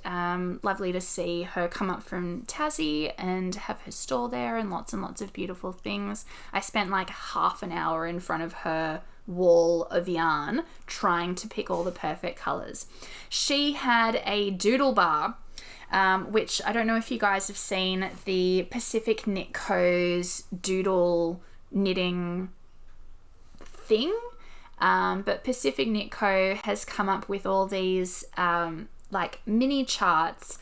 lovely to see her come up from Tassie and have her store there and lots of beautiful things. I spent like half an hour in front of her wall of yarn trying to pick all the perfect colours. She had a doodle bar, which I don't know if you guys have seen the Pacific Knit Co.'s doodle knitting thing. But Pacific Knit Co. has come up with all these like mini charts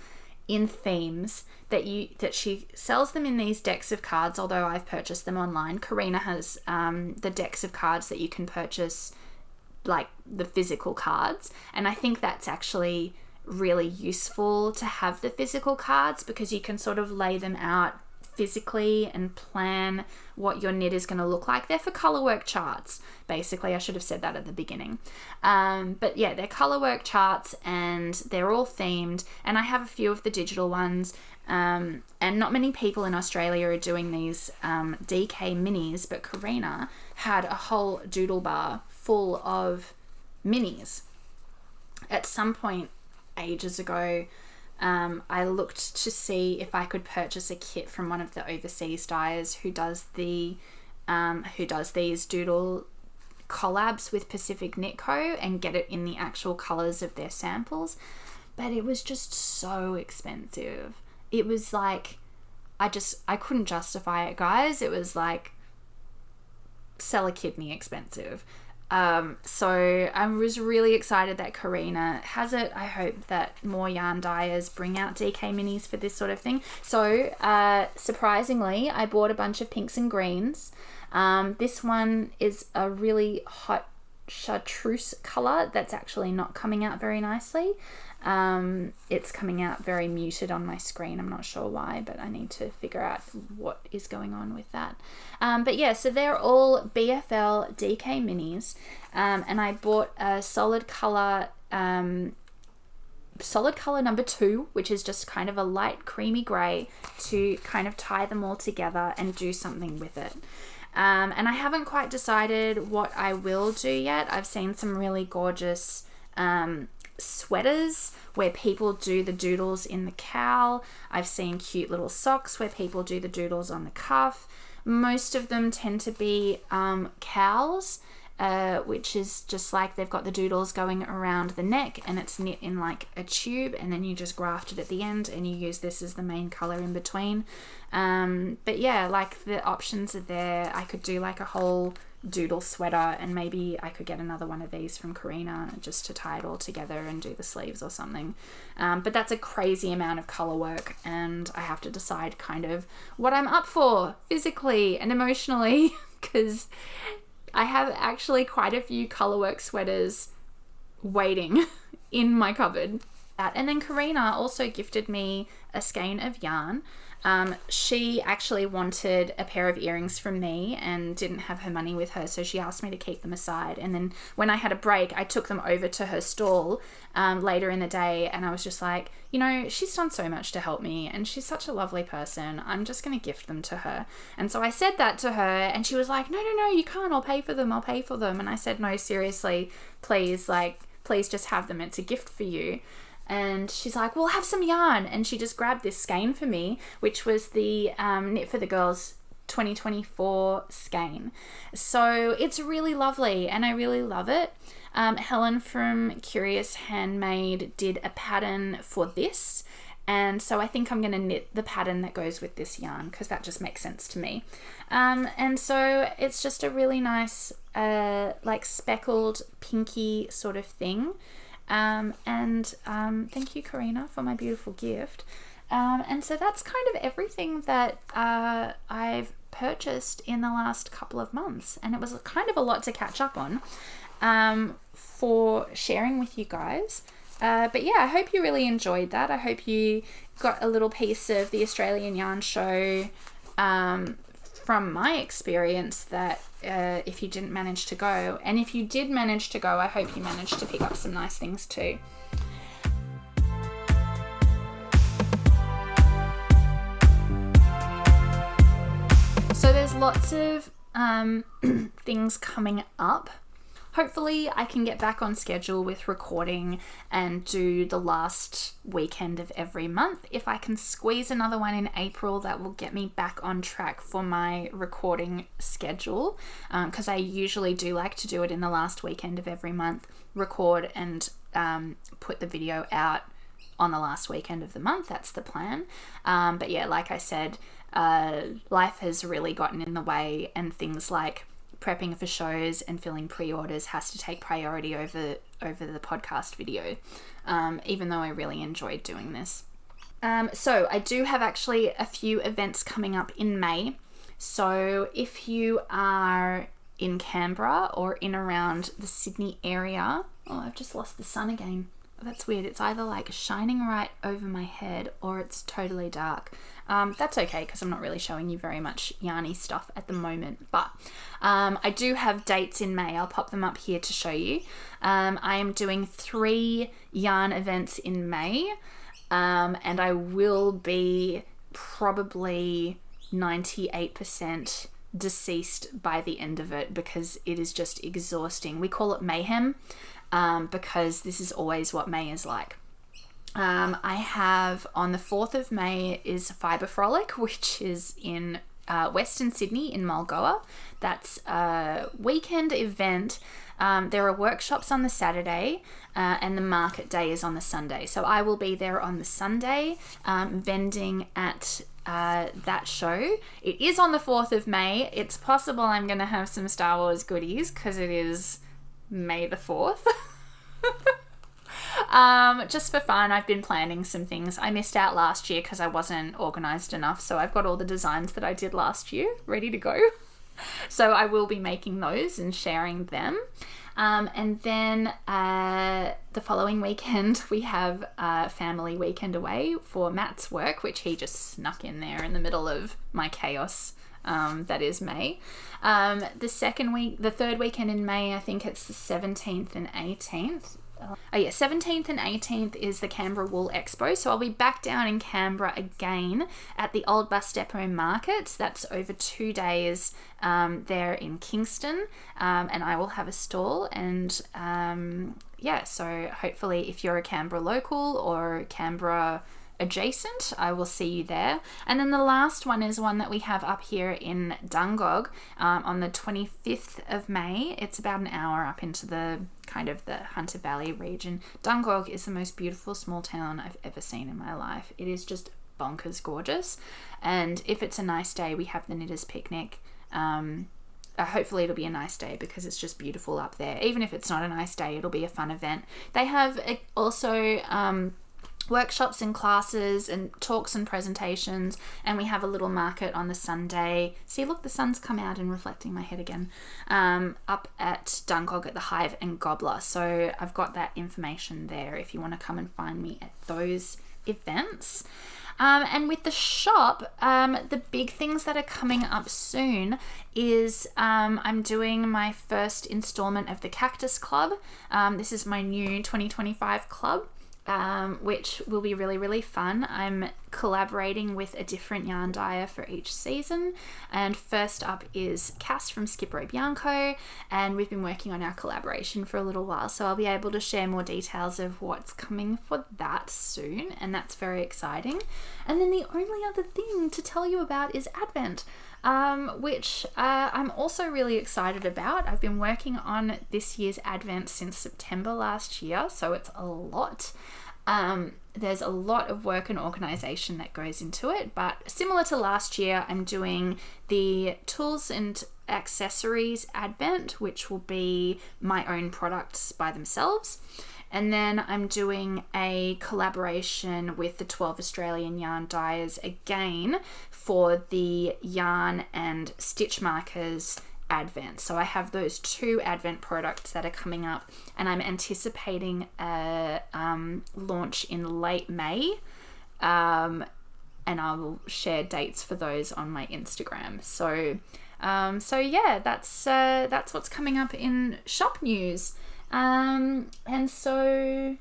in themes that she sells them in these decks of cards, although I've purchased them online. Karina has the decks of cards that you can purchase, like the physical cards, and I think that's actually really useful to have the physical cards because you can sort of lay them out physically and plan what your knit is going to look like. They're for color work charts. Basically, I should have said that at the beginning. But yeah, they're color work charts and they're all themed. And I have a few of the digital ones. And not many people in Australia are doing these DK minis, but Karina had a whole doodle bar full of minis. At some point ages ago, I looked to see if I could purchase a kit from one of the overseas dyers who does these doodle collabs with Pacific Knit Co. and get it in the actual colors of their samples, but it was just so expensive. It was like, I couldn't justify it, guys. It was like sell a kidney expensive. So I was really excited that Karina has it. I hope that more yarn dyers bring out DK minis for this sort of thing. So surprisingly, I bought a bunch of pinks and greens. This one is a really hot chartreuse color that's actually not coming out very nicely. It's coming out very muted on my screen. I'm not sure why, but I need to figure out what is going on with that. But yeah, so they're all BFL DK minis. And I bought a solid color number 2, which is just kind of a light creamy gray, to kind of tie them all together and do something with it. And I haven't quite decided what I will do yet. I've seen some really gorgeous sweaters where people do the doodles in the cowl. I've seen cute little socks where people do the doodles on the cuff. Most of them tend to be cowls, which is just like they've got the doodles going around the neck and it's knit in like a tube, and then you just graft it at the end and you use this as the main color in between. But yeah, like the options are there. I could do like a whole doodle sweater, and maybe I could get another one of these from Karina just to tie it all together and do the sleeves or something. But that's a crazy amount of color work, and I have to decide kind of what I'm up for physically and emotionally, because I have actually quite a few color work sweaters waiting in my cupboard. And then Karina also gifted me a skein of yarn. She actually wanted a pair of earrings from me and didn't have her money with her, so she asked me to keep them aside. And then when I had a break, I took them over to her stall later in the day, and I was just like, you know, she's done so much to help me and she's such a lovely person. I'm just going to gift them to her. And so I said that to her, and she was like, no, you can't. I'll pay for them. And I said, no, seriously, please just have them. It's a gift for you. And she's like, well, have some yarn. And she just grabbed this skein for me, which was the Knit for the Girls 2024 skein. So it's really lovely and I really love it. Helen from Curious Handmade did a pattern for this. And so I think I'm going to knit the pattern that goes with this yarn, because that just makes sense to me. And so it's just a really nice, like speckled pinky sort of thing. Thank you, Karina, for my beautiful gift. And so that's kind of everything that I've purchased in the last couple of months. And it was kind of a lot to catch up on for sharing with you guys. But yeah, I hope you really enjoyed that. I hope you got a little piece of the Australian Yarn Show from my experience, that if you didn't manage to go, and if you did manage to go, I hope you managed to pick up some nice things too. So there's lots of things coming up. Hopefully I can get back on schedule with recording and do the last weekend of every month. If I can squeeze another one in April, that will get me back on track for my recording schedule, because I usually do like to do it in the last weekend of every month, record and put the video out on the last weekend of the month. That's the plan. But yeah, like I said, life has really gotten in the way, and things like prepping for shows and filling pre-orders has to take priority over the podcast video, even though I really enjoyed doing this. So I do have actually a few events coming up in May. So if you are in Canberra or in around the Sydney area, oh, I've just lost the sun again. That's weird. It's either like shining right over my head or it's totally dark. That's okay because I'm not really showing you very much yarny stuff at the moment, but I do have dates in May. I'll pop them up here to show you. I am doing 3 yarn events in May, and I will be probably 98% deceased by the end of it because it is just exhausting. We call it mayhem because this is always what May is like. I have on the 4th of May is Fibre Frolic, which is in Western Sydney in Mulgoa. That's a weekend event. There are workshops on the Saturday and the market day is on the Sunday. So I will be there on the Sunday vending at that show. It is on the 4th of May. It's possible I'm going to have some Star Wars goodies because it is May the 4th. Just for fun, I've been planning some things. I missed out last year because I wasn't organised enough, so I've got all the designs that I did last year ready to go. So I will be making those and sharing them. And then the following weekend, we have a family weekend away for Matt's work, which he just snuck in there in the middle of my chaos. That is May. The third weekend in May, I think it's the 17th and 18th. 17th and 18th is the Canberra Wool Expo. So I'll be back down in Canberra again at the Old Bus Depot Market. That's over 2 days there in Kingston. And I will have a stall. And so hopefully if you're a Canberra local or Canberra adjacent, I will see you there. And then the last one is one that we have up here in Dungog on the 25th of May. It's about an hour up into the kind of the Hunter Valley region. Dungog is the most beautiful small town I've ever seen in my life. It is just bonkers gorgeous. And if it's a nice day, we have the Knitters Picnic. Hopefully it'll be a nice day because it's just beautiful up there. Even if it's not a nice day, it'll be a fun event. They have also workshops and classes and talks and presentations, and we have a little market on the Sunday. See, look, the sun's come out and reflecting my head again, up at Dungog at the Hive and Gobbler. So I've got that information there if you want to come and find me at those events. And with the shop, the big things that are coming up soon is I'm doing my first installment of the Cactus Club. This is my new 2025 club. Which will be really, really fun. I'm collaborating with a different yarn dyer for each season. And first up is Cass from Skip Rope Yarn Co. And we've been working on our collaboration for a little while. So I'll be able to share more details of what's coming for that soon. And that's very exciting. And then the only other thing to tell you about is Advent. Which I'm also really excited about. I've been working on this year's Advent since September last year, so it's a lot. There's a lot of work and organisation that goes into it, but similar to last year, I'm doing the tools and accessories Advent, which will be my own products by themselves. And then I'm doing a collaboration with the 12 Australian yarn dyers again for the yarn and stitch markers Advent. So I have those 2 Advent products that are coming up, and I'm anticipating a launch in late May. And I will share dates for those on my Instagram. So yeah, that's what's coming up in shop news. And so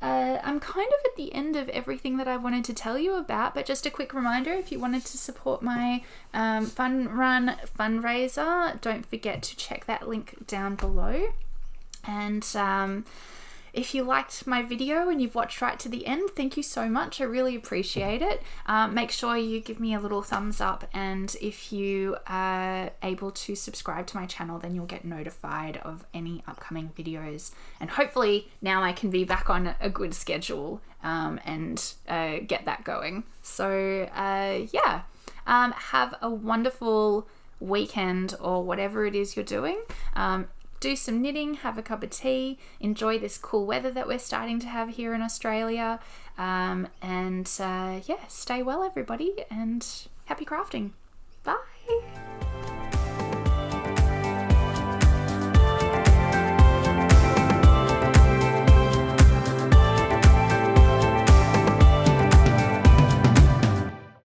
I'm kind of at the end of everything that I wanted to tell you about, but just a quick reminder, if you wanted to support my Fun Run fundraiser, don't forget to check that link down below. And if you liked my video and you've watched right to the end, thank you so much. I really appreciate it. Make sure you give me a little thumbs up, and if you are able to subscribe to my channel, then you'll get notified of any upcoming videos. And hopefully now I can be back on a good schedule and get that going. So yeah, have a wonderful weekend or whatever it is you're doing. Do some knitting, have a cup of tea, enjoy this cool weather that we're starting to have here in Australia. Yeah, stay well everybody, and happy crafting. Bye.